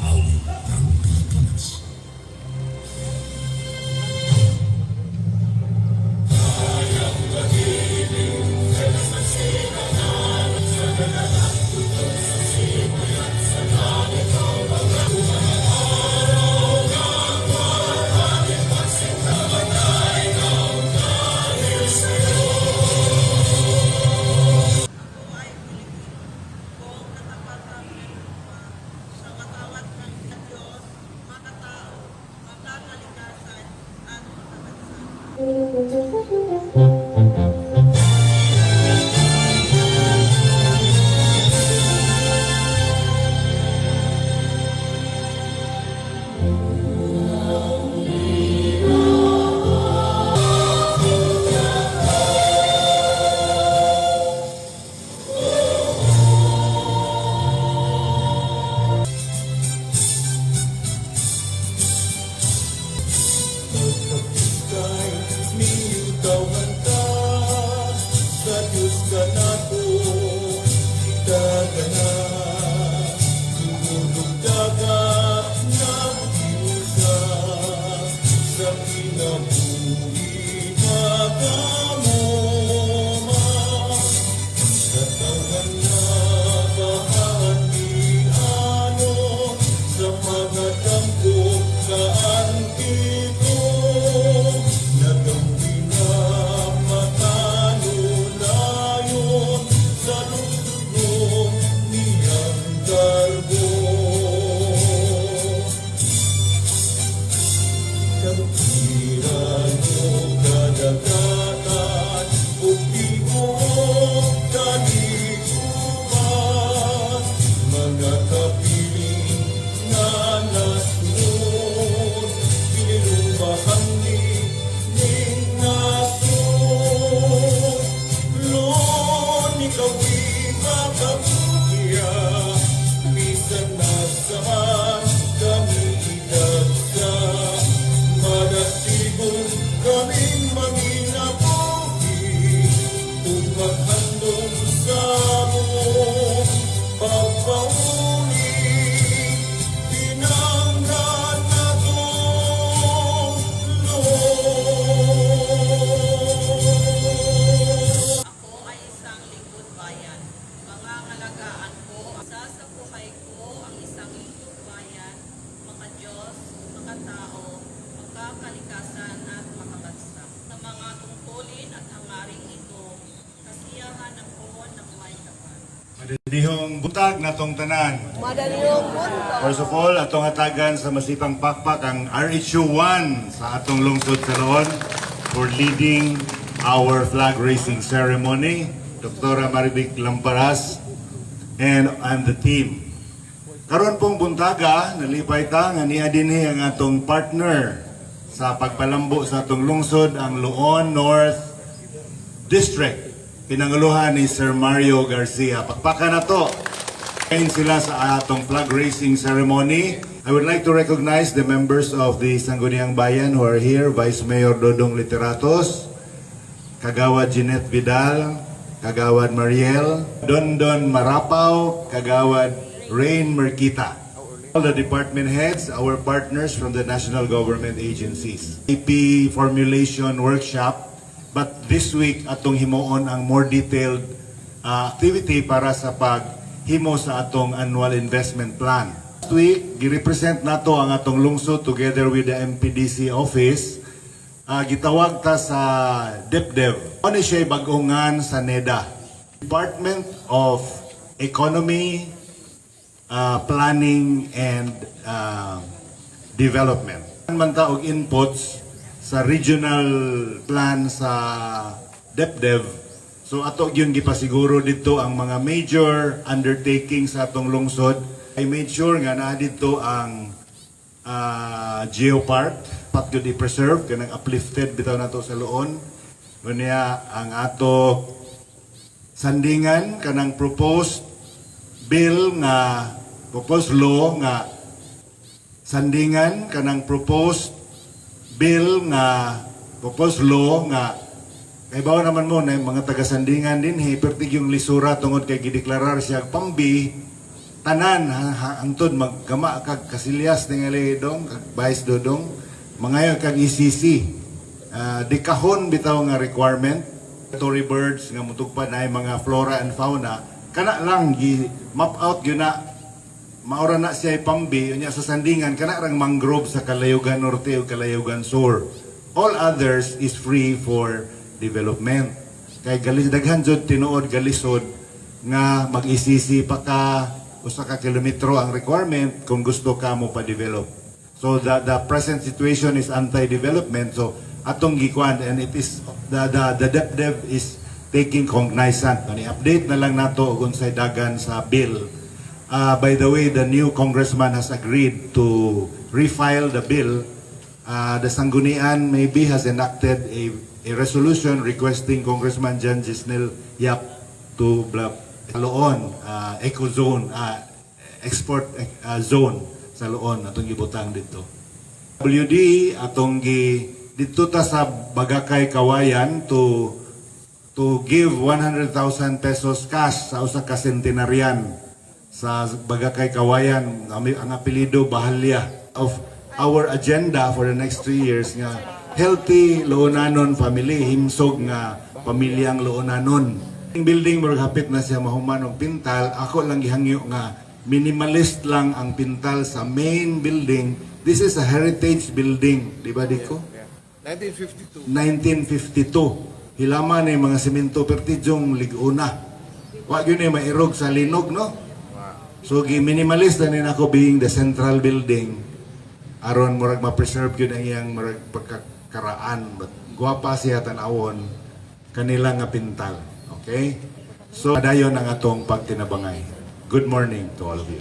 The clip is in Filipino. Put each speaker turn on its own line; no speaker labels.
awit ng Pilipinas.
Madalihong butag natong tanan.
Madalihong butag.
First of all, atong hatagan sa masipang pakpak ang RHU1 sa atong lungsod sa Loon for leading our flag raising ceremony. Dr. Marivic Lamparas and the team. Karon pong buntaga, nalipay ta nga niya dinhi ang atong partner sa pagpalambo sa atong lungsod, ang Loon North District. Pinanguluhan ni Sir Mario Garcia. Pakpakan na to. Kain sila sa atong flag raising ceremony. I would like to recognize the members of the Sangguniang Bayan who are here. Vice Mayor Dodong Literatos, Kagawad Jeanette Vidal, Kagawad Mariel, Dondon Marapaw, Kagawad Rain Merquita. All the department heads, our partners from the national government agencies. AP formulation workshop. But this week, atong himuon ang more detailed activity para sa paghimo sa atong annual investment plan. Last week, girepresent nato ang atong lungsod together with the MPDC office. Gitawag ta sa DepDev. Ano siya bag-ungan sa NEDA? Department of Economy, Planning, and Development. Man ta og inputs sa regional plan sa DepDev. So ato yung gipasiguro dito ang mga major undertakings sa atong lungsod. I made sure nga na dito ang geopark, patyo di preserve, kanang uplifted bitaw na to sa Loon. Kunya ang ato sandingan, kanang proposed bill nga, proposed law nga sandingan, kanang proposed bill nga proposed law nga kay bawa naman mo na yung mga taga-sandingan din pertig yung lisura tungod kay gideklarar siya pambi tanan hangtod maggama kag kasilyas ningali dong kag vice dodong mangayo kag ECC. Dikahon bitaw nga requirement Tory birds nga mutugpad na mga flora and fauna kana lang gi map out gyud na maura na siya pambi unya sa sandingan kana rang mangrove sa Kalayugan Norte o Kalayugan Sur. All others is free for development. Kay galis daghan jud tinuod galisod nga mag-isisi pa ka usa ka kilometro ang requirement kung gusto ka mo pa-develop. So the present situation is anti-development. So atong gikuan and it is the DepDev is taking cognizant. Ni-update na lang nato kung sa dagan sa bill. By the way, the new congressman has agreed to refile the bill. The Sanggunian maybe has enacted a resolution requesting Congressman Jan Gisnel Yap to Loon, eco zone, export zone sa Loon atong gibutang dito. WD atong dito ta sa Bagakay Kawayan to give 100,000 pesos cash sa usa ka centenarian sa Bagakay Kawayan. Ang apelido Bahalya. Of our agenda for the next 3 years nga healthy Loonanon family, himsog nga pamilyang Loonanon. Ang building murag hapit na siya mahuman og pintal. Ako lang gihangyo nga minimalist lang ang pintal sa main building. This is a heritage building, di ba Diko? 1952. Hilaman ni mga semento pertidyong liguna. Wa gyud ni mairog sa linog, no? So minimalist na nin ako being the central building. Aron murag ma-preserve gyud ang iyang murag pagkakaraan. But guwapa siya tan-awon kanila nga pintal. Okay? So, dayon ang atong pagtinabangay. Good morning to all of you.